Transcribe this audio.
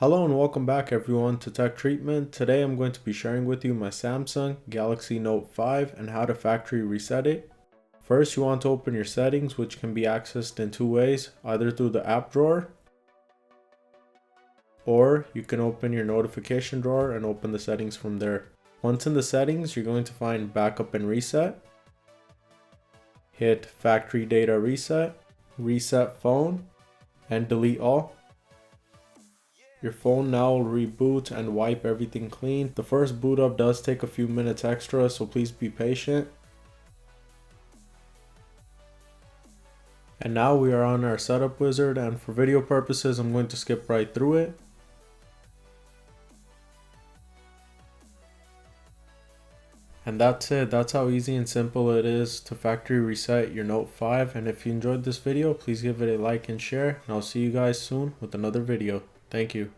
Hello and welcome back everyone to Tech Treatment. Today I'm going to be sharing with you my Samsung Galaxy Note 5 and how to factory reset it. First, you want to open your settings, which can be accessed in two ways, either through the app drawer, or you can open your notification drawer and open the settings from there. Once in the settings, you're going to find backup and reset. Hit factory data reset, reset phone, and delete all. Your phone now will reboot and wipe everything clean. The first boot up does take a few minutes extra, so please be patient. And now we are on our setup wizard, and for video purposes I'm going to skip right through it. And that's it. That's how easy and simple it is to factory reset your Note 5. And if you enjoyed this video, please give it a like and share, and I'll see you guys soon with another video. Thank you.